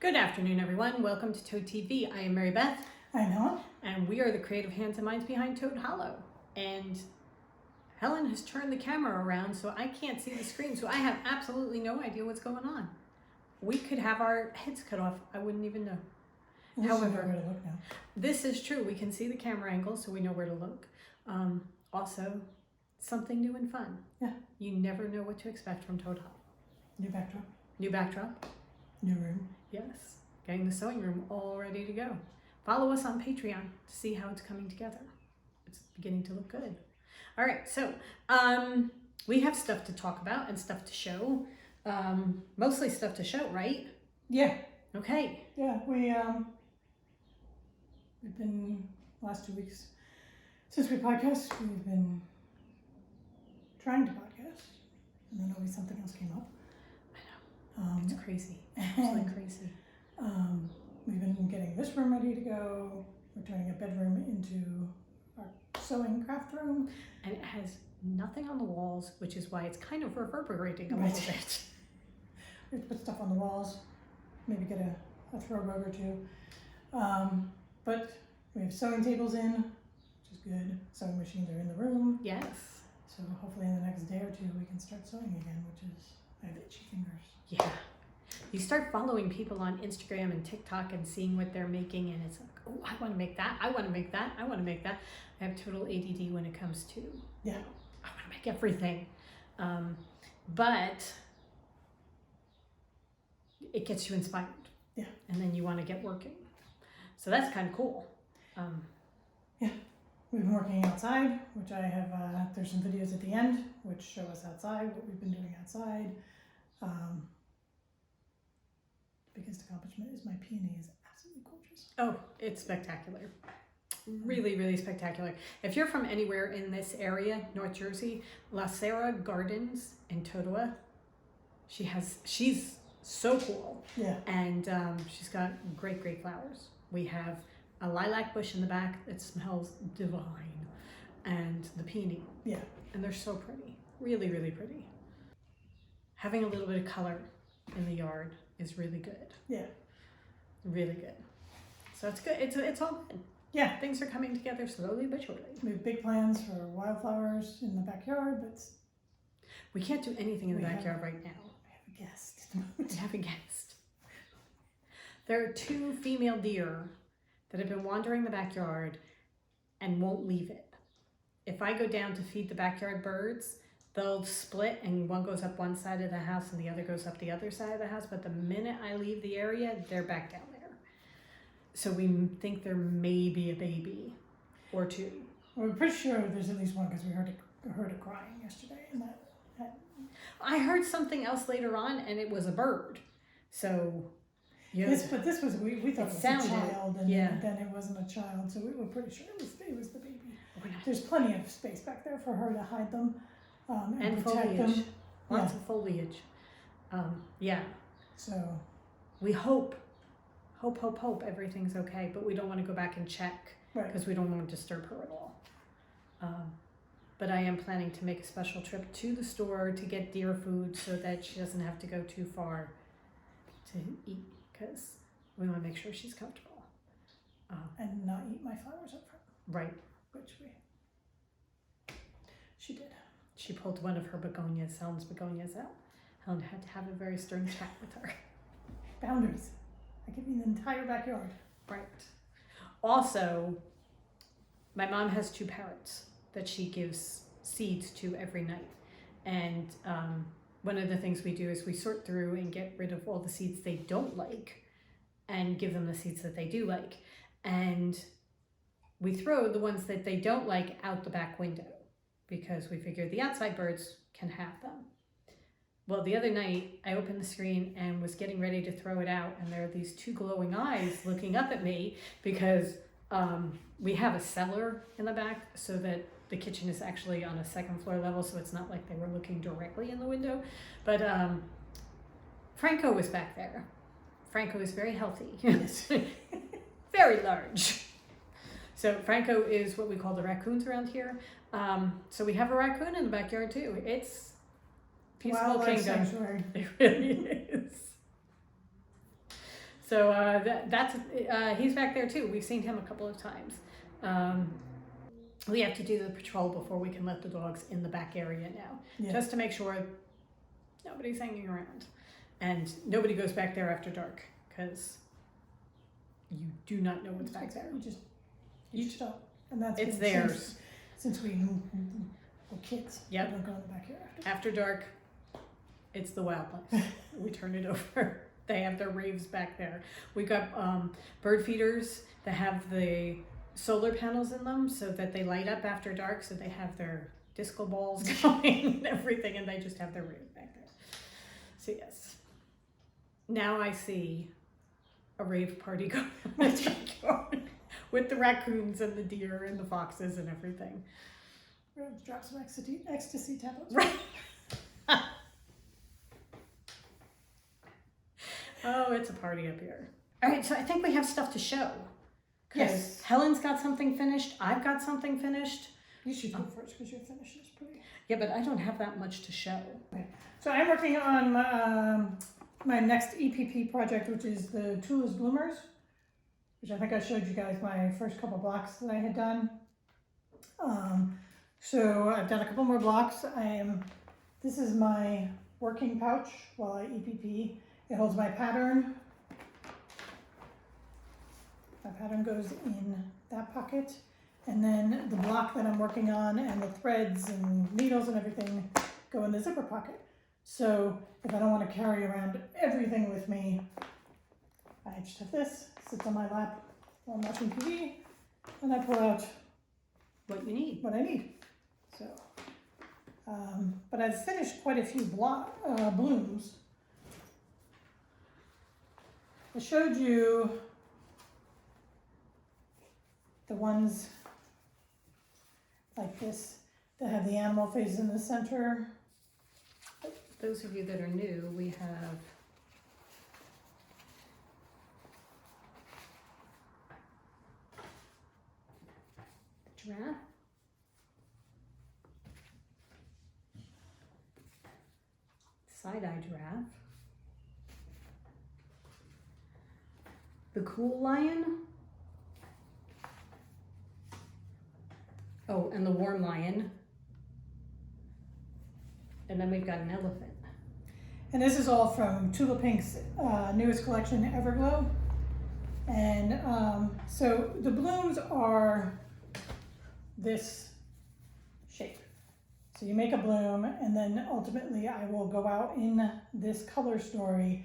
Good afternoon, everyone. Welcome to Toad TV. I am Mary Beth. I'm Helen. And we are the creative hands and minds behind Toad Hollow. And Helen has turned the camera around so I can't see the screen, so I have absolutely no idea what's going on. We could have our heads cut off. I wouldn't even know. However, where to look now. This is true. We can see the camera angle, so we know where to look. Also, something new and fun. Yeah. You never know what to expect from Toad Hollow. New backdrop. New backdrop. New room. Yes, getting the sewing room all ready to go. Follow us on Patreon to see how it's coming together. It's beginning to look good. All right, so we have stuff to talk about and stuff to show. Mostly stuff to show, right? Yeah. Okay. Yeah, we've been, last 2 weeks, since we podcast, we've been trying to podcast, and then always something else came up. I know. It's crazy. Absolutely crazy. We've been getting this room ready to go. We're turning a bedroom into our sewing craft room. And it has nothing on the walls, which is why it's kind of reverberating a little bit. We have to put stuff on the walls, maybe get a throw rug or two. But we have sewing tables in, which is good. Sewing machines are in the room. Yes. So hopefully in the next day or two we can start sewing again, which is, I have itchy fingers. Yeah. You start following people on Instagram and TikTok and seeing what they're making, and it's like, oh, I want to make that. I want to make that. I want to make that. I have total ADD when it comes to, Yeah. I want to make everything. But it gets you inspired. Yeah. And then you want to get working. So that's kind of cool. We've been working outside, which I have, there's some videos at the end which show us outside, what we've been doing outside. Biggest accomplishment is my peony is absolutely gorgeous. Oh, it's spectacular. Really, really spectacular. If you're from anywhere in this area, North Jersey, La Serra Gardens in Totowa, she's so cool. Yeah. And she's got great, great flowers. We have a lilac bush in the back that smells divine, and the peony. Yeah. And they're so pretty. Really, really pretty. Having a little bit of color in the yard is really good. Yeah. Really good. So it's good. It's all good. Yeah. Things are coming together slowly but surely. We have big plans for wildflowers in the backyard, but We can't do anything in the We backyard right now. I have a guest. We have a guest. There are 2 female deer that have been wandering the backyard and won't leave it. If I go down to feed the backyard birds, they'll split and one goes up one side of the house and the other goes up the other side of the house. But the minute I leave the area, they're back down there. So we think there may be a baby or 2. We're pretty sure there's at least one because we heard it crying yesterday, and that I heard something else later on, and it was a bird. So, yeah. this thought it was sounded, a child, and yeah. then it wasn't a child, so we were pretty sure it was the baby. We're not- There's plenty of space back there for her to hide them and protect foliage. them. Lots of foliage. Yeah. So We hope everything's okay, but we don't want to go back and check right. because we don't want to disturb her at all. But I am planning to make a special trip to the store to get deer food so that she doesn't have to go too far to eat, because we want to make sure she's comfortable. And not eat my flowers up front, Right. which she did. She pulled one of her begonias, Helen's begonias out. Helen had to have a very stern chat with her. Boundaries. I give you the entire backyard. Right. Also, my mom has 2 parrots that she gives seeds to every night. And one of the things we do is we sort through and get rid of all the seeds they don't like and give them the seeds that they do like. And we throw the ones that they don't like out the back window because we figure the outside birds can have them. Well, the other night I opened the screen and was getting ready to throw it out, and there are these 2 glowing eyes looking up at me because we have a cellar in the back so that the kitchen is actually on a 2nd floor level, so it's not like they were looking directly in the window. But Franco was back there. Franco is very healthy. Yes. Very large. So Franco is what we call the raccoons around here. So we have a raccoon in the backyard too. It's peaceful Wildlife kingdom. sanctuary. It really is. So that's he's back there too. We've seen him a couple of times. We have to do the patrol before we can let the dogs in the back area now, just to make sure nobody's hanging around and nobody goes back there after dark because you do not know what's back there. You just don't, and that's it's theirs. Since we were kids. Yep. We don't go in the back here After dark, it's the wild place. We turn it over. They have their raves back there. We got bird feeders that have the solar panels in them so that they light up after dark, so they have their disco balls going and everything, and they just have their rave back there. So yes. Now I see a rave party going on in the backyard with the raccoons and the deer and the foxes and everything. We're going to drop some ecstasy tablets. Right. Oh, it's a party up here. All right, so I think we have stuff to show. Yes. Helen's got something finished. I've got something finished. You should go first because your finish is pretty. Yeah, but I don't have that much to show. Okay. So I'm working on my next EPP project, which is the Tula's Bloomers, which I think I showed you guys my first couple blocks that I had done. So I've done a couple more blocks. This is my working pouch while I EPP. It holds my pattern. My pattern goes in that pocket. And then the block that I'm working on and the threads and needles and everything go in the zipper pocket. So if I don't want to carry around everything with me, I just have this, sits on my lap while I'm watching TV, and I pull out what you need. What I need. So, but I've finished quite a few blooms. I showed you the ones like this that have the animal face in the center. Those of you that are new, we have the giraffe, side-eye giraffe, the cool lion, oh, and the warm lion, and then we've got an elephant. And this is all from Tula Pink's newest collection, Everglow. And so the blooms are this shape. So you make a bloom, and then ultimately I will go out in this color story.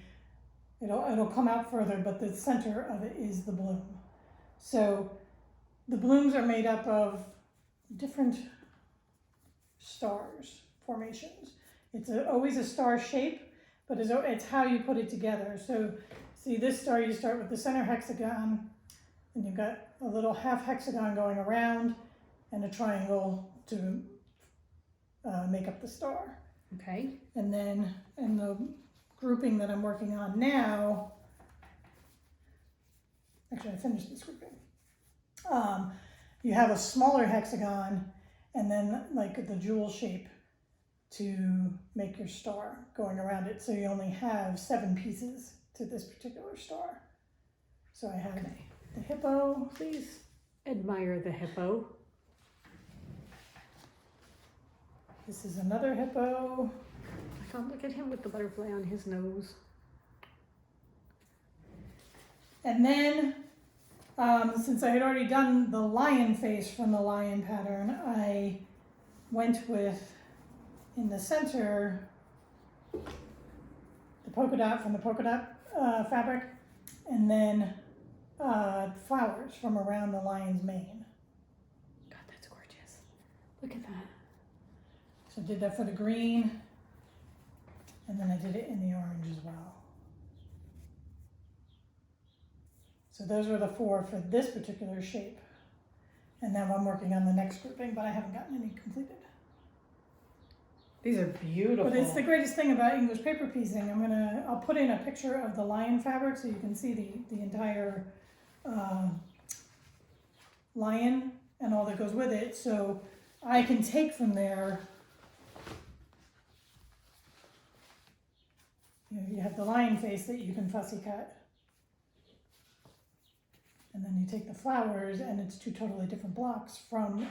It'll come out further, but the center of it is the bloom. So the blooms are made up of different stars, formations. It's always a star shape, but it's how you put it together. So see this star, you start with the center hexagon, and you've got a little half hexagon going around and a triangle to make up the star. Okay. And then in the grouping that I'm working on now, actually I finished this grouping. You have a smaller hexagon and then like the jewel shape to make your star going around it. So you only have 7 pieces to this particular star. So I have the hippo. Please admire the hippo. This is another hippo. I can't look at him with the butterfly on his nose. And then, since I had already done the lion face from the lion pattern, I went with, in the center, the polka dot from the polka dot fabric, and then flowers from around the lion's mane. God, that's gorgeous. Look at that. So I did that for the green, and then I did it in the orange as well. So those are the 4 for this particular shape. And now I'm working on the next grouping, but I haven't gotten any completed. These are beautiful. But it's the greatest thing about English paper piecing. I'll put in a picture of the lion fabric so you can see the entire lion and all that goes with it. So I can take from there. You have the lion face that you can fussy cut. you take the flowers and it's two totally different blocks from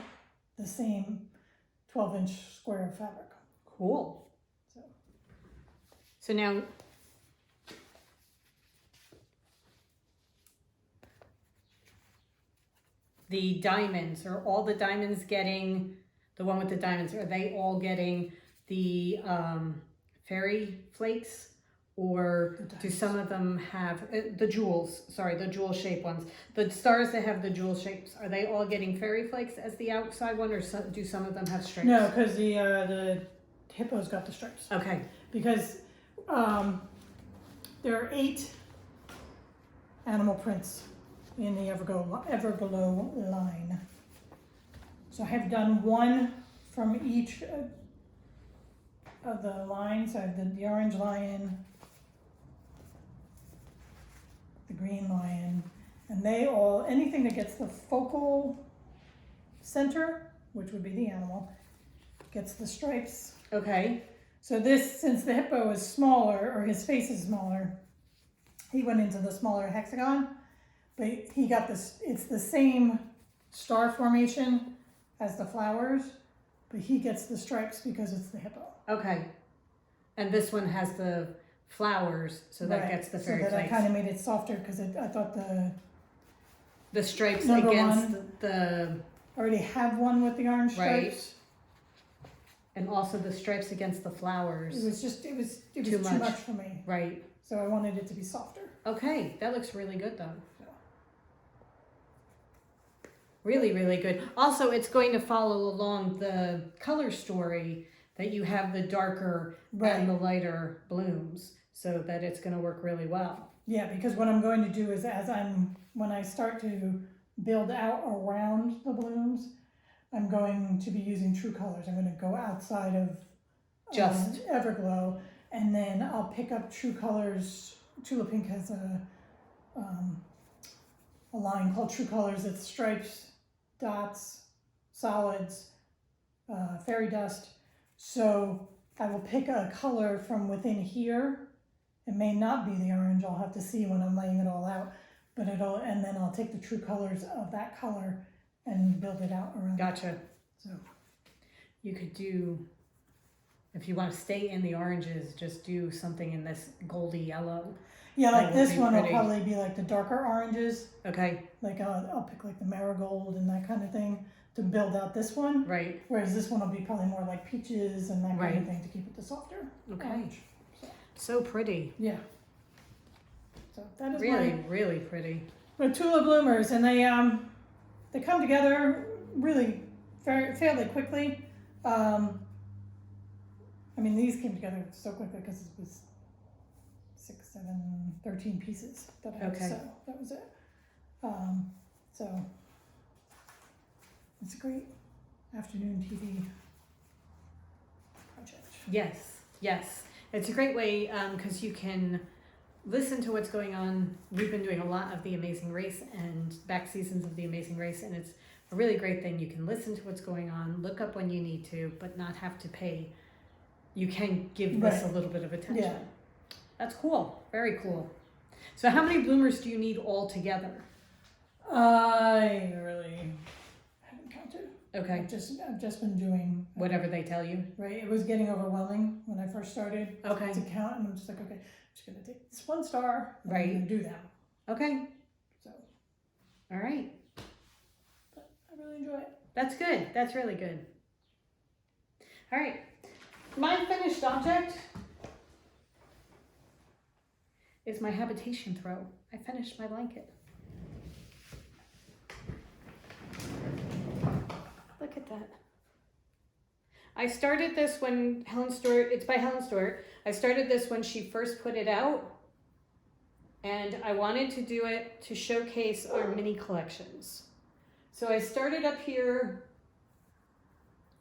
the same 12-inch square of fabric. Cool. So now, the diamonds, are all the diamonds getting, the one with the diamonds, are they all getting the fairy flakes? Or do some of them have the jewels, sorry, the jewel shape ones, the stars that have the jewel shapes, are they all getting fairy flakes as the outside one, or do some of them have stripes? No, because the hippo's got the stripes. Okay. Because there are 8 animal prints in the Everglow line. So I have done one from each of the lines. I have the orange lion, the green lion, and they all, anything that gets the focal center, which would be the animal, gets the stripes. Okay. So this, since the hippo is smaller, or his face is smaller, he went into the smaller hexagon, but he got this, it's the same star formation as the flowers, but he gets the stripes because it's the hippo. Okay. And this one has the flowers, so that gets the fairy flakes. So that flakes. I kind of made it softer because I thought The stripes Number against one. the I already have one with the orange Right. stripes. and also the stripes against the flowers. It was Too too much. much for me. Right. So I wanted it to be softer. Okay, that looks really good though. Really, really good. Also, it's going to follow along the color story that you have the darker and the lighter blooms, so that it's going to work really well. Yeah, because what I'm going to do is when I start to build out around the blooms, I'm going to be using true colors. I'm going to go outside of Just. Everglow, and then I'll pick up true colors. Tula Pink has a line called True Colors. It's stripes, dots, solids, fairy dust. So I will pick a color from within here. It may not be the orange. I'll have to see when I'm laying it all out. But and then I'll take the true colors of that color and build it out around. Gotcha. So You could do, if you want to stay in the oranges, just do something in this goldy yellow. yeah, That like will this be one pretty. will probably be like the darker oranges. Okay, Like I'll pick like the marigold and that kind of thing to build out this one. right. Whereas this one will be probably more like peaches and that kind Right. of thing to keep it the softer. Okay. Orange. So pretty. Yeah. So that is Really, really pretty. my Tula bloomers, and they come together really fairly quickly. I mean, these came together so quickly because it was 6, 7, 13 pieces that I had to Okay. sew. That was it. So it's a great afternoon TV project. Yes, yes. It's a great way because you can listen to what's going on. We've been doing a lot of The Amazing Race and back seasons of The Amazing Race, and it's a really great thing. You can listen to what's going on, look up when you need to, but not have to pay. You can give this a little bit of attention. Yeah. That's cool. Very cool. So how many bloomers do you need all together? I really haven't counted. Okay. I've just been doing Whatever they tell you. Right, it was getting overwhelming when I first started Okay. to count, and I'm just like, okay, I'm just gonna take this one star, and Right. I'm gonna do them. Okay. So, All right. but I really enjoy it. That's good. That's really good. All right. My finished object is my habitation throw. I finished my blanket. Look at that. I started this when Helen Stewart, it's by Helen Stewart. I started this when she first put it out, and I wanted to do it to showcase our mini collections. So I started up here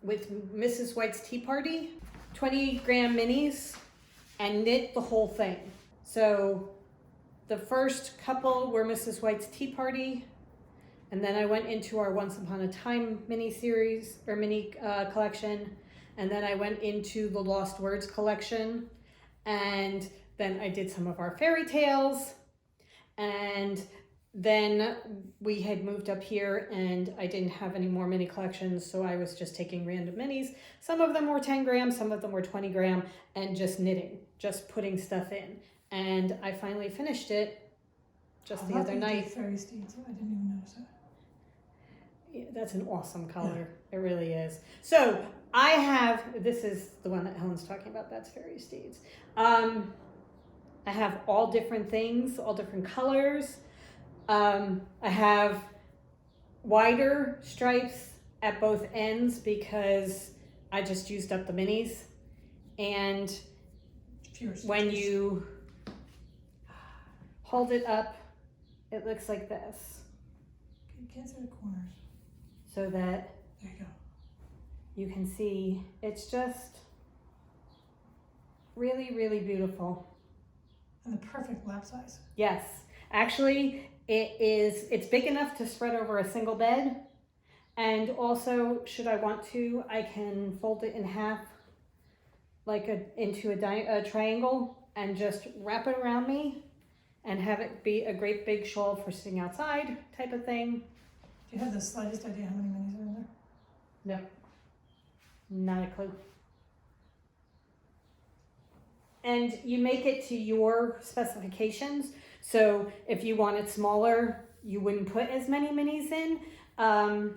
with Mrs. White's Tea Party, 20-gram minis, and knit the whole thing. So the first couple were Mrs. White's Tea Party, and then I went into our Once Upon a Time mini series or mini collection, and then I went into the Lost Words collection, and then I did some of our fairy tales, and then we had moved up here and I didn't have any more mini collections, so I was just taking random minis. Some of them were 10 grams, some of them were 20 gram, and just knitting, just putting stuff in. And I finally finished it just the other night. Fairy steeds. I didn't even notice that. Yeah, that's an awesome color. Yeah. It really is. So I have, this is the one that Helen's talking about, that's Fairy Steeds. I have all different things, all different colors. I have wider stripes at both ends because I just used up the minis. And when you hold it up, it looks like this. Get to the corners. So that there you go. You can see it's just really, really beautiful. And the perfect lap size. Yes. Actually, it's big enough to spread over a single bed. And also, should I want to, I can fold it in half, like into a triangle, and just wrap it around me and have it be a great big shawl for sitting outside type of thing. Do you have the slightest idea how many minis are in there? No. Not a clue. And you make it to your specifications. So if you want it smaller, you wouldn't put as many minis in. I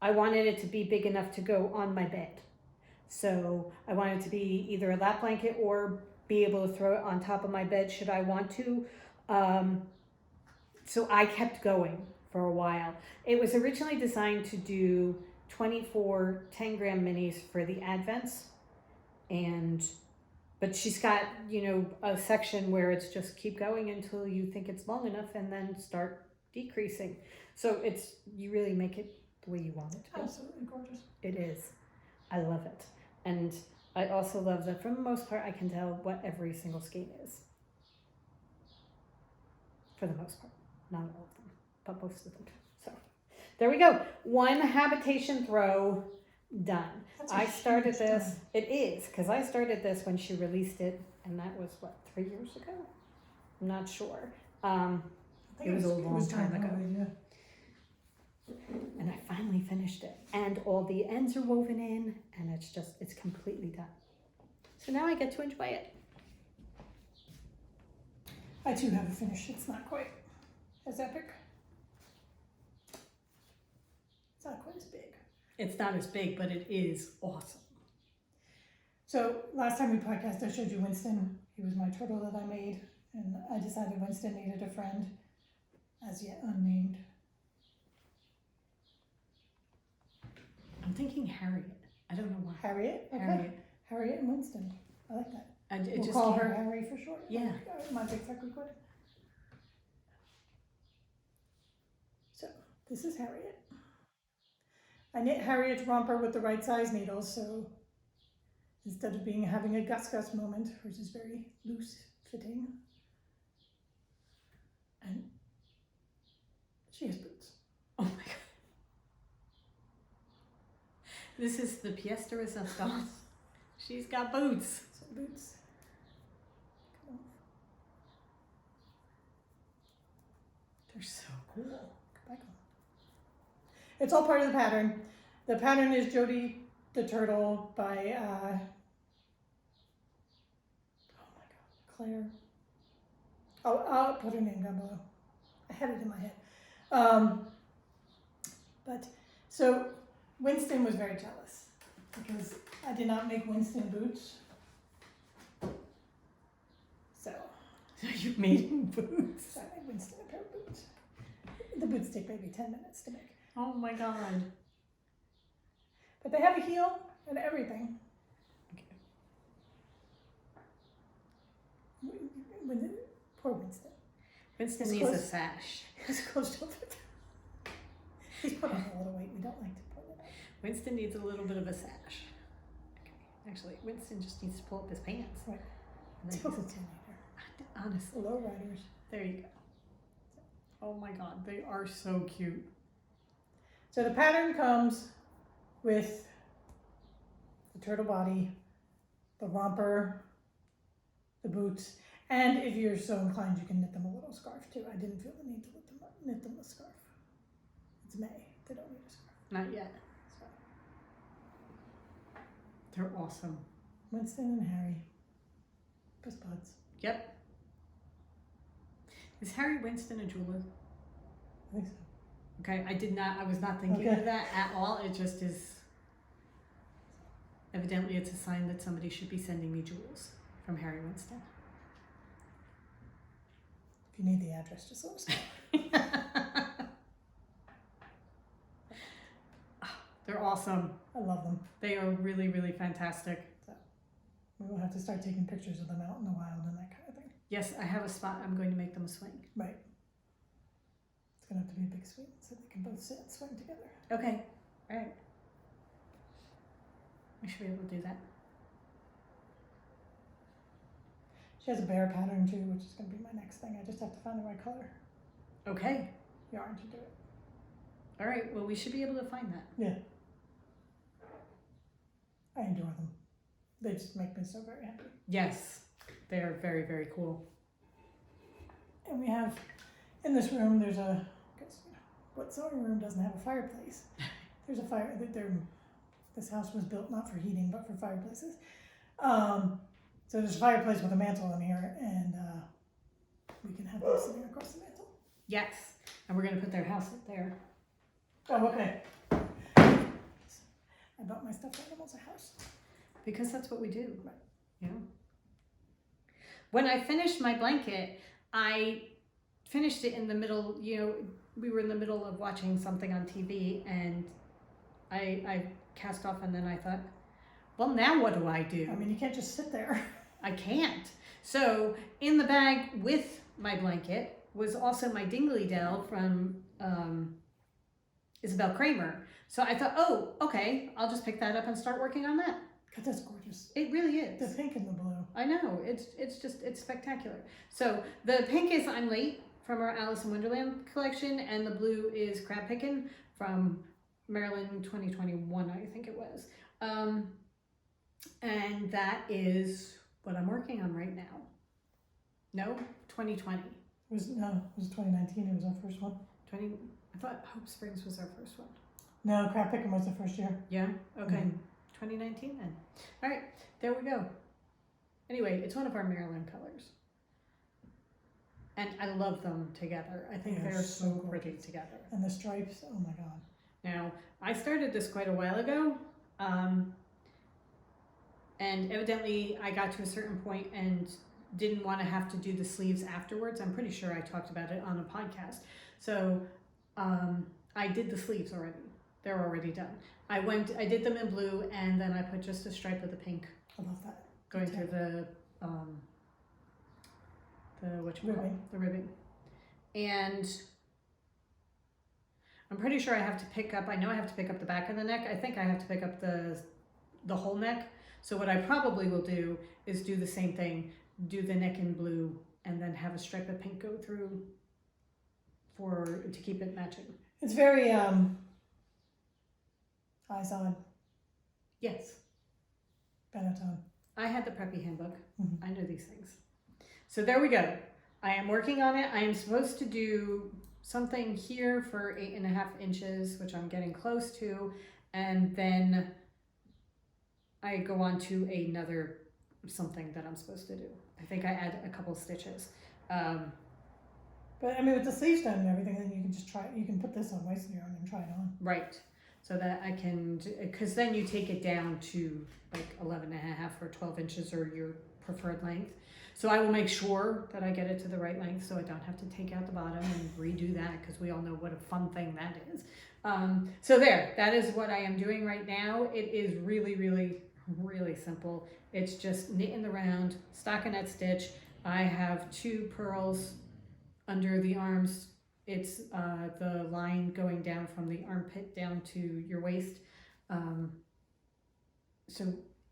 wanted it to be big enough to go on my bed. So I wanted it to be either a lap blanket or be able to throw it on top of my bed should I want to. So I kept going for a while. It was originally designed to do 24 10 gram minis for the Advents. But she's got, a section where it's just keep going until you think it's long enough and then start decreasing. So you really make it the way you want it to be. Absolutely gorgeous. It is. I love it. And I also love that for the most part I can tell what every single skein is. For the most part. Not all of them, but most of them. So there we go. One habitation throw done. I started this. It is, because I started this when she released it, and that was 3 years ago? I'm not sure. It was a long time ago. Yeah. And I finally finished it. And all the ends are woven in, and it's completely done. So now I get to enjoy it. I too have a finish. It's not quite as epic. It's not quite as big. It's not as big, but it is awesome. So last time we podcast, I showed you Winston. He was my turtle that I made, and I decided Winston needed a friend, as yet unnamed. I'm thinking Harriet. I don't know why. Harriet? Okay. Harriet and Winston. I like that. We'll call her Harry for short. Yeah. My big freckly quid. So this is Harriet. I knit Harriet's romper with the right size needles, so instead of having a Gus moment, hers is very loose fitting. And she has boots. Oh my god. This is the pièce de résistance. She's got boots. So boots. Come on. They're so cool. Come back on. It's all part of the pattern. The pattern is Jody the Turtle by, Claire. I'll put her name down below. I had it in my head. So Winston was very jealous because I did not make Winston boots. So you made him boots. So I made Winston a pair of boots. The boots take maybe 10 minutes to make. Oh my god. But they have a heel and everything. Okay. Poor Winston. Winston needs a sash. He's closed over. He's put on a little weight. We don't like to put it up. Winston needs a little bit of a sash. Okay. Actually, Winston just needs to pull up his pants. Right. And then Till the teenager. Honestly. Low riders. There you go. Oh my god, they are so cute. So the pattern comes with the turtle body, the romper, the boots, And if you're so inclined, you can knit them a little scarf too. I didn't feel the need to knit them a scarf. It's May. They don't need a scarf. Not yet. So. They're awesome. Winston and Harry. Best buds. Yep. Is Harry Winston a jeweler? I think so. Okay, I was not thinking of that at all. It just is, evidently it's a sign that somebody should be sending me jewels from Harry Winston. If you need the address, just let us know. They're awesome. I love them. They are really, really fantastic. So we will have to start taking pictures of them out in the wild and that kind of thing. Yes, I have a spot. I'm going to make them a swing. Right. It's going to have to be a big swing so they can both sit and swing together. Okay, all right. I should be able to do that. She has a bear pattern too, which is going to be my next thing. I just have to find the right color. Okay. Yarn to do it. All right, well, we should be able to find that. Yeah. I enjoy them. They just make me so very happy. Yes, they are very, very cool. And we have, in this room, there's a, because what sewing room doesn't have a fireplace? There's a fire, this house was built not for heating, but for fireplaces. So there's a fireplace with a mantle in here, and we can have them sitting across the mantle. Yes, and we're going to put their house up there. Oh, okay. I bought my stuffed animals a house. Because that's what we do. Right. You know? When I finished my blanket, I finished it in the middle, we were in the middle of watching something on TV, and I cast off, and then I thought, well, now what do I do? I mean, you can't just sit there. I can't. So in the bag with my blanket was also my Dingley Dell from Isabel Kramer. So I thought, oh, okay, I'll just pick that up and start working on that. God, that's gorgeous. It really is. The pink and the blue. I know, it's spectacular. So the pink is I'm Late from our Alice in Wonderland collection, and the blue is Crab Pickin' from Maryland 2021, I think it was. And that is what I'm working on right now. No, 2020. It was 2019, it was our first one. I thought Hope Springs was our first one. No, Crab Pickin' was the first year. Yeah, okay. Mm-hmm. 2019 then. All right, there we go. Anyway, it's one of our Maryland colors. And I love them together. I think they're so pretty together. And the stripes, oh my God. Now, I started this quite a while ago. And evidently I got to a certain point and didn't want to have to do the sleeves afterwards. I'm pretty sure I talked about it on a podcast. So I did the sleeves already. They're already done. I did them in blue, and then I put just a stripe of the pink. I love that. Going through the ribbing. And I'm pretty sure I have to pick up the back of the neck. I think I have to pick up the whole neck. So what I probably will do is do the same thing, do the neck in blue, and then have a stripe of pink go through to keep it matching. It's very eyes on. Yes. Benetton. I had the preppy handbook. Mm-hmm. I know these things. So there we go. I am working on it. I am supposed to do something here for 8.5 inches, which I'm getting close to, and then I go on to another something that I'm supposed to do. I think I add a couple stitches. But I mean, with the sleeves done and everything, then you can just you can put this on waist yarn and try it on. Right. So that I can, because then you take it down to like 11.5 or 12 inches or your preferred length. So I will make sure that I get it to the right length so I don't have to take out the bottom and redo that, because we all know what a fun thing that is. So that is what I am doing right now. It is really, really, really simple. It's just knit in the round, stockinette stitch. I have 2 pearls under the arms. It's the line going down from the armpit down to your waist.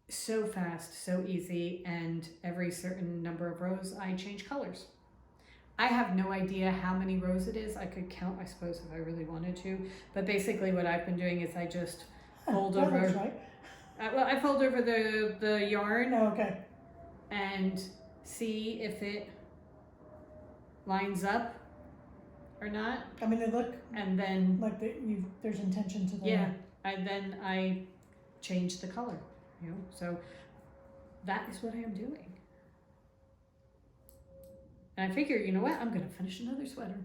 So fast, so easy, and every certain number of rows I change colors. I have no idea how many rows it is. I could count, I suppose, if I really wanted to, but basically what I've been doing is I just fold over. Right. I fold over the yarn. Oh, okay. And see if it lines up or not. I mean, they look And then, like there's intention to the. yeah, and then I change the color, you know, so that is what I am doing. And I figure, you know what, I'm gonna finish another sweater.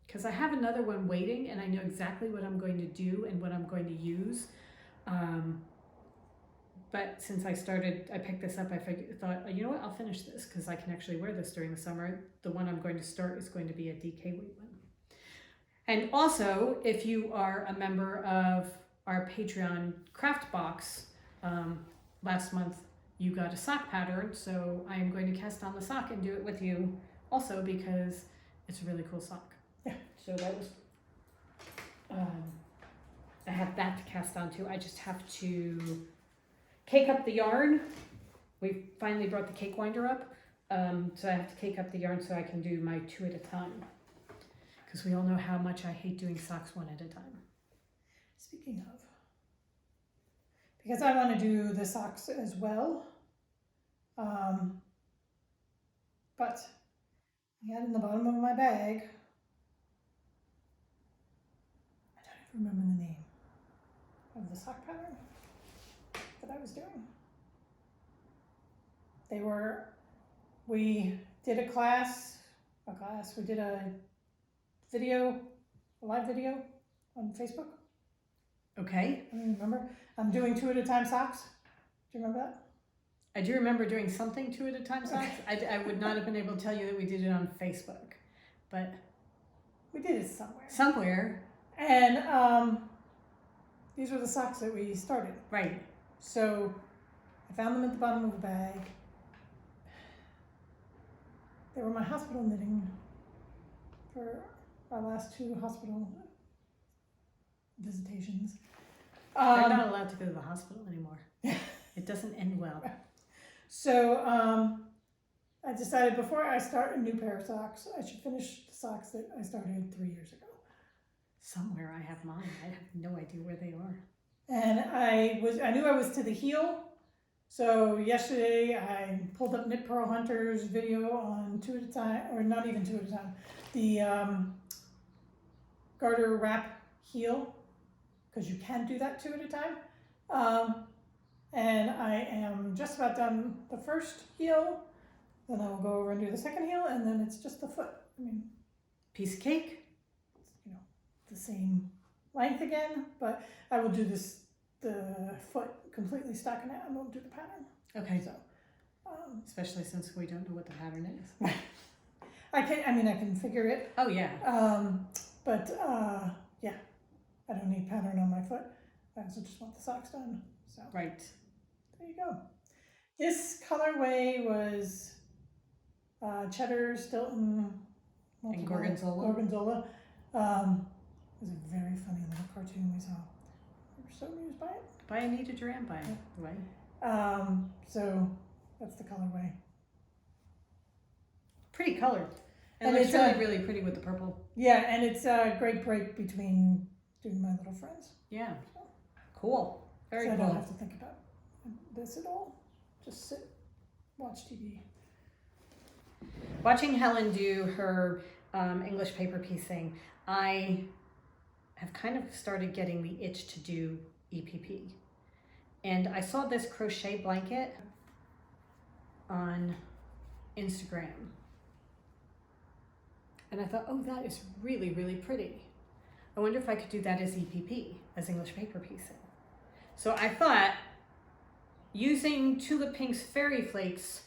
Because I have another one waiting and I know exactly what I'm going to do and what I'm going to use. But since I picked this up, I thought, you know what, I'll finish this because I can actually wear this during the summer. The one I'm going to start is going to be a DK weight one. And also, if you are a member of our Patreon craft box, last month you got a sock pattern, so I am going to cast on the sock and do it with you also because it's a really cool sock. Yeah. So that was, I have that to cast on too. I just have to cake up the yarn. We finally brought the cake winder up, so I have to cake up the yarn so I can do my 2 at a time. Because we all know how much I hate doing socks 1 at a time. Speaking of, because I want to do the socks as well, but I had in the bottom of my bag, I don't even remember the name of the sock pattern that I was doing. We did a class, we did a live video on Facebook. Okay. I don't remember. I'm doing 2 at a time socks. Do you remember that? I do remember doing something 2 at a time socks. Okay. I would not have been able to tell you that we did it on Facebook, but we did it somewhere. Somewhere. And these were the socks that we started. Right. So I found them at the bottom of the bag. They were my hospital knitting for our last 2 hospital visitations. They're not allowed to go to the hospital anymore. It doesn't end well. So I decided before I start a new pair of socks, I should finish the socks that I started 3 years ago. Somewhere I have mine. I have no idea where they are. And I knew I was to the heel. So yesterday I pulled up Knit Pearl Hunter's video on 2 at a time, or not even 2 at a time, the garter wrap heel, because you can do that 2 at a time. And I am just about done the first heel, then I will go over and do the second heel, and then it's just the foot. I mean, piece of cake. You know, the same length again, but I will do the foot completely stocking it. I won't do the pattern. Okay. So, especially since we don't know what the pattern is. I can figure it. Oh yeah. But yeah, I don't need pattern on my foot. I also just want the socks done. So right. There you go. This colorway was Cheddar, Stilton, and Gorgonzola. Gorgonzola. It was a very funny little cartoon we saw. We were so amused by it. By Anita Duran, by the way. So that's the colorway. Pretty colored. And it's really, really pretty with the purple. Yeah, and it's a great break between doing My Little Friends. Yeah. So, cool. Very so cool. I don't have to think about this at all. Just sit, watch TV. Watching Helen do her English paper piecing, I have kind of started getting the itch to do EPP. And I saw this crochet blanket on Instagram. And I thought, oh, that is really, really pretty. I wonder if I could do that as EPP, as English paper piecing. So I thought, using Tulip Pink's fairy flakes,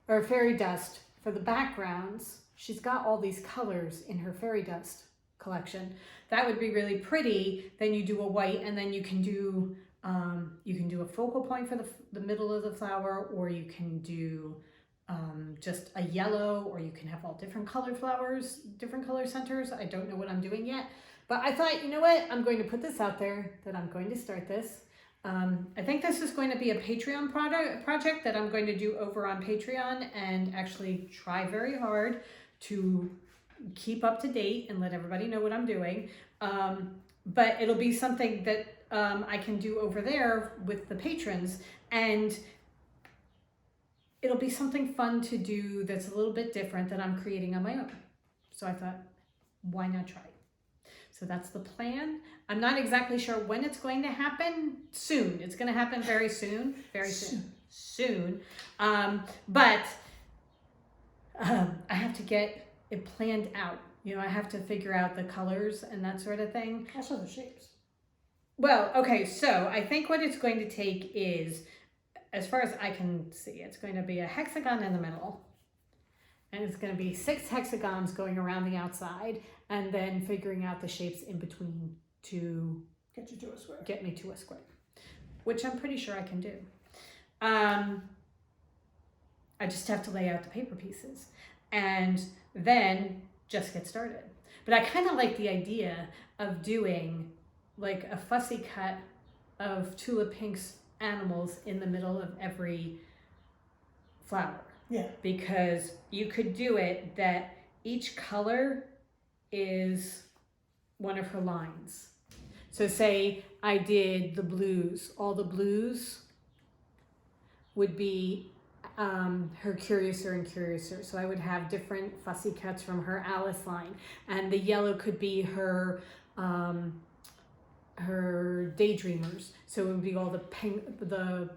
or fairy dust for the backgrounds, she's got all these colors in her fairy dust collection. That would be really pretty. Then you do a white, and then you can do a focal point for the middle of the flower, or you can do just a yellow, or you can have all different color flowers, different color centers. I don't know what I'm doing yet, but I thought, you know what, I'm going to put this out there that I'm going to start this. I think this is going to be a Patreon project that I'm going to do over on Patreon and actually try very hard to keep up to date and let everybody know what I'm doing. But it'll be something that I can do over there with the patrons. And it'll be something fun to do that's a little bit different that I'm creating on my own. So I thought, why not try? So that's the plan. I'm not exactly sure when it's going to happen. Soon. It's going to happen very soon. Very soon. Soon. But I have to get it planned out. You know, I have to figure out the colors and that sort of thing. Also the shapes. Well, okay, so I think what it's going to take is, as far as I can see, it's going to be a hexagon in the middle. And it's going to be 6 hexagons going around the outside, and then figuring out the shapes in between to get you to a square. Get me to a square, which I'm pretty sure I can do. I just have to lay out the paper pieces and then just get started. But I kind of like the idea of doing like a fussy cut of Tula Pink's animals in the middle of every flower. Yeah. Because you could do it that each color is one of her lines. So say I did the blues. All the blues would be her Curiouser and Curiouser. So I would have different fussy cuts from her Alice line. And the yellow could be her Daydreamers. So it would be all the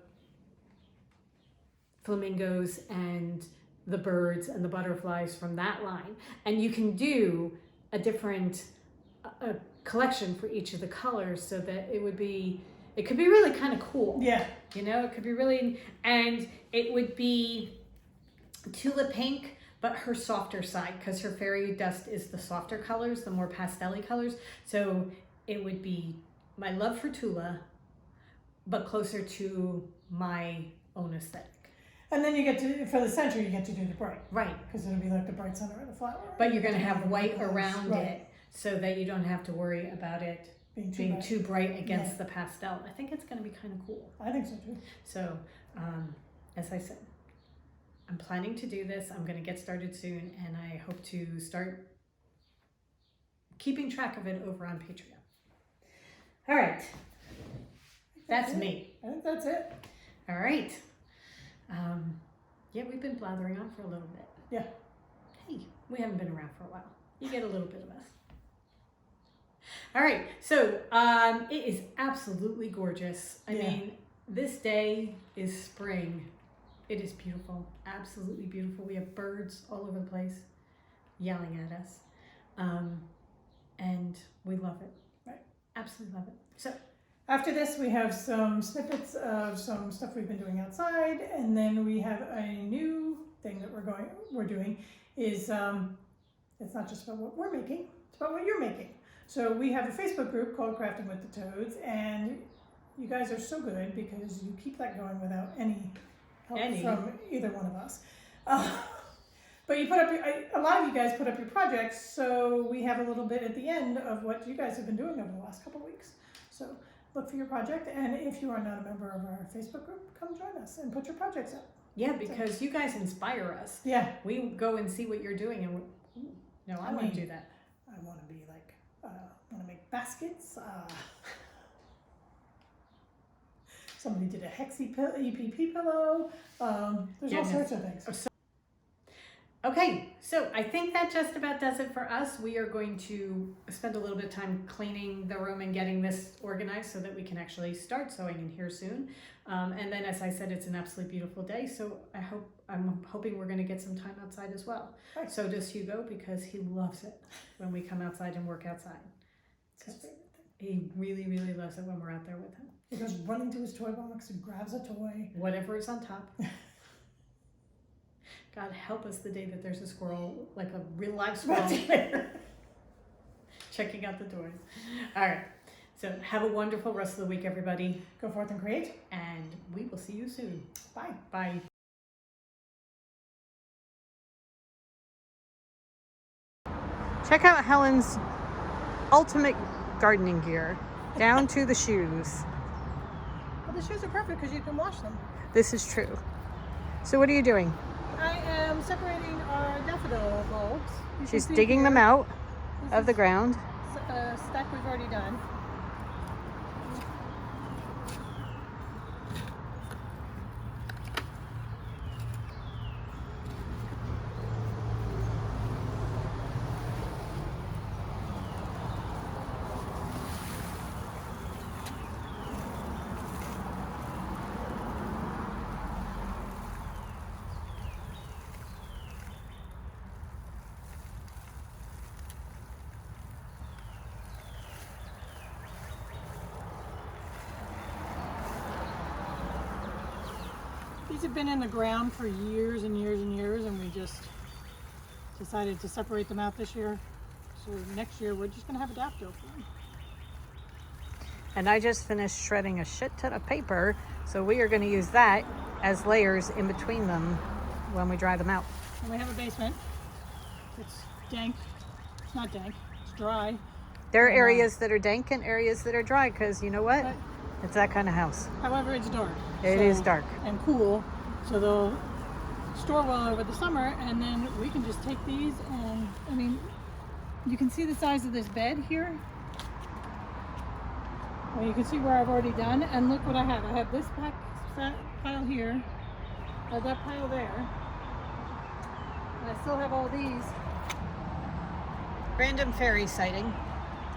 flamingos and the birds and the butterflies from that line. And you can do a different collection for each of the colors so that it could be really kind of cool. Yeah. You know, it could be really, and it would be Tula Pink, but her softer side, because her fairy dust is the softer colors, the more pastel-y colors. So it would be my love for Tula, but closer to my own aesthetic. And then you get to, for the center, you get to do the bright. Right. Because it'll be like the bright center of the flower. But you're going to have white around right. it so that you don't have to worry about it being too bright against the pastel. I think it's going to be kind of cool. I think so too. So, as I said, I'm planning to do this. I'm going to get started soon, and I hope to start keeping track of it over on Patreon. All right. That's me. I think that's it. All right. Yeah, we've been blathering on for a little bit. Yeah. Hey, we haven't been around for a while. You get a little bit of us. All right, so it is absolutely gorgeous. I mean, this day is spring. It is beautiful, absolutely beautiful. We have birds all over the place yelling at us, and we love it. Right, absolutely love it. So after this, we have some snippets of some stuff we've been doing outside, and then we have a new thing that we're doing. Is it's not just about what we're making; it's about what you're making. So we have a Facebook group called Crafting with the Toads, and you guys are so good because you keep that going without any help from either one of us. But you put up a lot of you guys put up your projects, so we have a little bit at the end of what you guys have been doing over the last couple of weeks. So look for your project, and if you are not a member of our Facebook group, come join us and put your projects up. Yeah, because you guys inspire us. Yeah. We go and see what you're doing, and I want to do that. I want to be like, want to make baskets. Somebody did a Hexi EPP pillow. There's all sorts of things. Okay, so I think that just about does it for us. We are going to spend a little bit of time cleaning the room and getting this organized so that we can actually start sewing in here soon. And then, as I said, it's an absolutely beautiful day, so I'm hoping we're going to get some time outside as well. Right. So does Hugo, because he loves it when we come outside and work outside. It's his favorite thing. He really, really loves it when we're out there with him. He goes running to his toy box and grabs a toy. Whatever is on top. God help us the day that there's a squirrel, like a real live squirrel there, checking out the toys. All right. So have a wonderful rest of the week, everybody. Go forth and create. And we will see you soon. Bye. Bye. Check out Helen's ultimate gardening gear, down to the shoes. Well, the shoes are perfect because you can wash them. This is true. So what are you doing? I am separating our daffodil bulbs. She's digging them out of the ground. A stack we've already done. These have been in the ground for years and years and years, and we just decided to separate them out this year. So next year we're just gonna have a daffodil for them. And I just finished shredding a shit ton of paper, so we are going to use that as layers in between them when we dry them out. And we have a basement. It's dank. It's not dank. It's dry. There are areas that are dank and areas that are dry, because you know what? But, It's that kind of house. however, it's dark. It is dark. And cool, so they'll store well over the summer, and then we can just take these and, I mean, you can see the size of this bed here. Well, you can see where I've already done, and look what I have. I have this pile here, I have that pile there, and I still have all these. Random fairy sighting.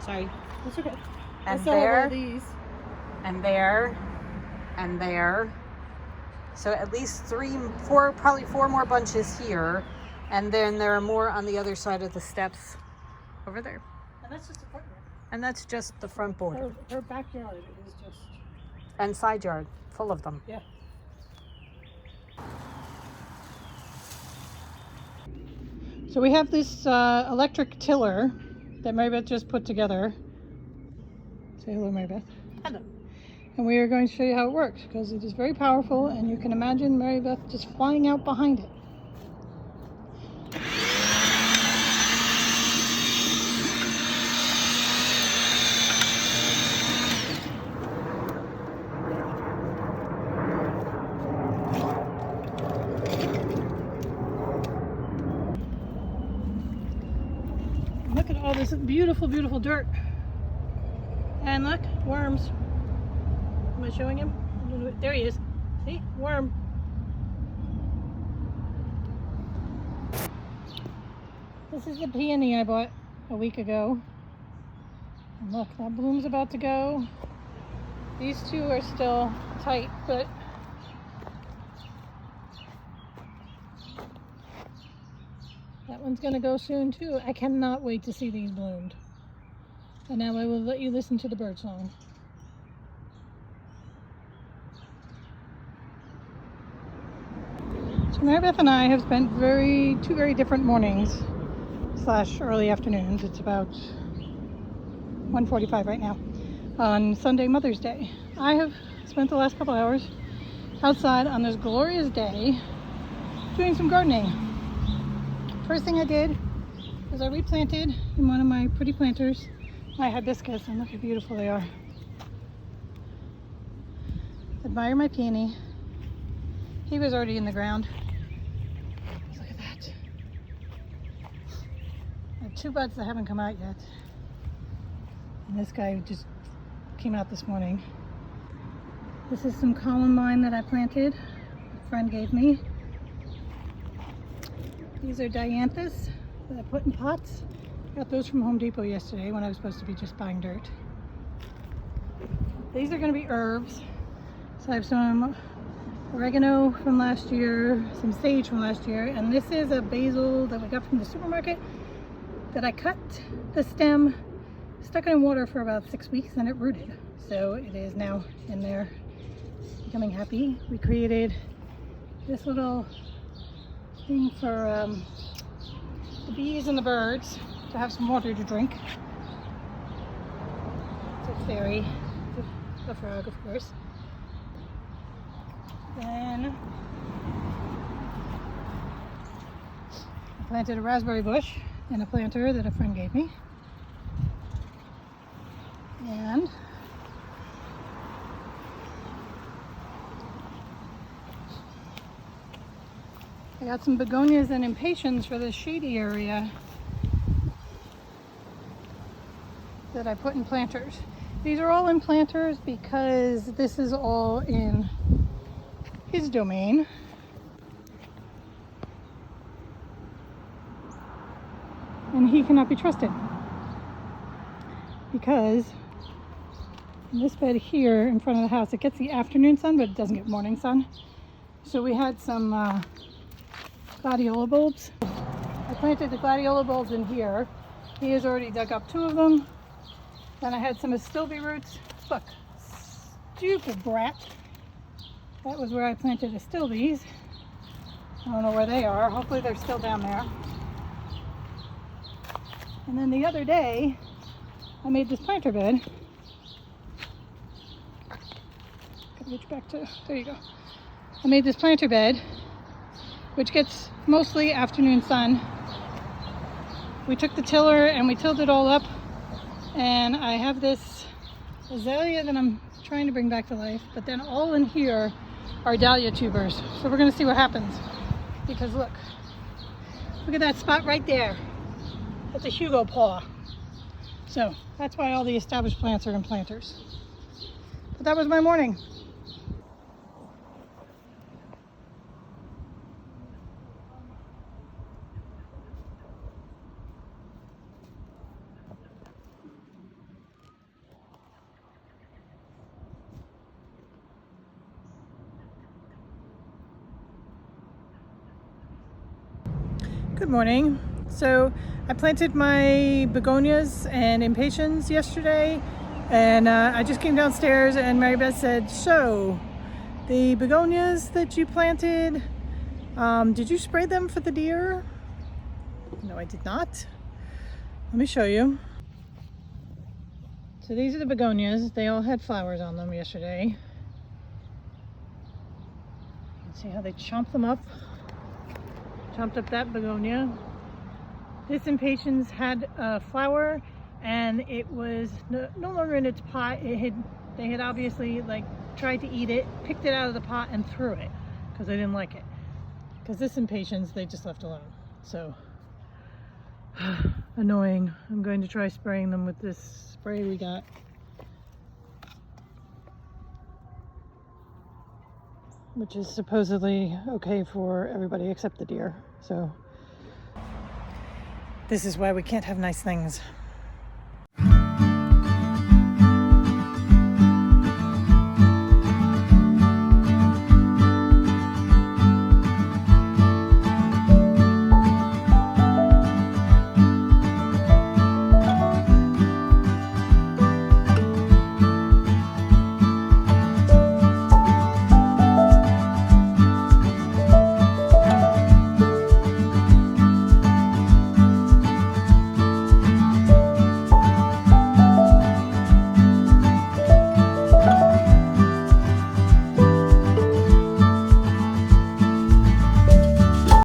Sorry. That's okay. I And still have there, all these. and there, and there. So at least 3, 4, probably 4 more bunches here. And then there are more on the other side of the steps over there. And that's just a front yard. And that's just the front border. Her backyard is just, And side yard, full of them. yeah. So we have this electric tiller that Marybeth just put together. Say hello, Marybeth. Hello. And we are going to show you how it works, because it is very powerful, and you can imagine Marybeth just flying out behind it. Look at all this beautiful, beautiful dirt. And look, worms. Am I showing him? There he is. See? Worm. This is the peony I bought a week ago. And look, that bloom's about to go. These two are still tight, but that one's gonna go soon too. I cannot wait to see these bloomed. And now I will let you listen to the bird song. So Marybeth and I have spent two very different mornings / early afternoons. It's about 1:45 right now on Sunday, Mother's Day. I have spent the last couple hours outside on this glorious day doing some gardening. First thing I did was I replanted in one of my pretty planters my hibiscus, and look how beautiful they are. Admire my peony. He was already in the ground. Look at that. I have 2 buds that haven't come out yet. And this guy just came out this morning. This is some columbine that I planted. A friend gave me. These are dianthus that I put in pots. Got those from Home Depot yesterday when I was supposed to be just buying dirt. These are going to be herbs. So I have some oregano from last year, some sage from last year, and this is a basil that we got from the supermarket that I cut the stem, stuck it in water for about 6 weeks, and it rooted. So it is now in there becoming happy. We created this little thing for the bees and the birds to have some water to drink. It's a fairy, the frog, of course. Then I planted a raspberry bush in a planter that a friend gave me. And I got some begonias and impatiens for this shady area that I put in planters. These are all in planters because this is all in his domain. And he cannot be trusted. Because in this bed here in front of the house, it gets the afternoon sun, but it doesn't get morning sun. So we had some gladiola bulbs. I planted the gladiola bulbs in here. He has already dug up 2 of them. Then I had some astilbe roots. Look, stupid brat. That was where I planted astilbes. I don't know where they are. Hopefully they're still down there. And then the other day, I made this planter bed. Gotta reach back to, there you go. I made this planter bed, which gets mostly afternoon sun. We took the tiller and we tilled it all up. And I have this azalea that I'm trying to bring back to life. But then all in here are dahlia tubers. So we're gonna see what happens. Because look at that spot right there. That's a Hugo paw. So that's why all the established plants are in planters. But that was my morning. Good morning. So I planted my begonias and impatiens yesterday, and I just came downstairs and Mary Beth said, so the begonias that you planted, did you spray them for the deer? No, I did not. Let me show you. So these are the begonias. They all had flowers on them yesterday. See how they chomped them up? Chomped up that begonia. This impatiens had a flower and it was no longer in its pot. They had obviously like tried to eat it, picked it out of the pot and threw it because they didn't like it. Because this impatiens they just left alone. So annoying. I'm going to try spraying them with this spray we got. Which is supposedly okay for everybody except the deer. So this is why we can't have nice things.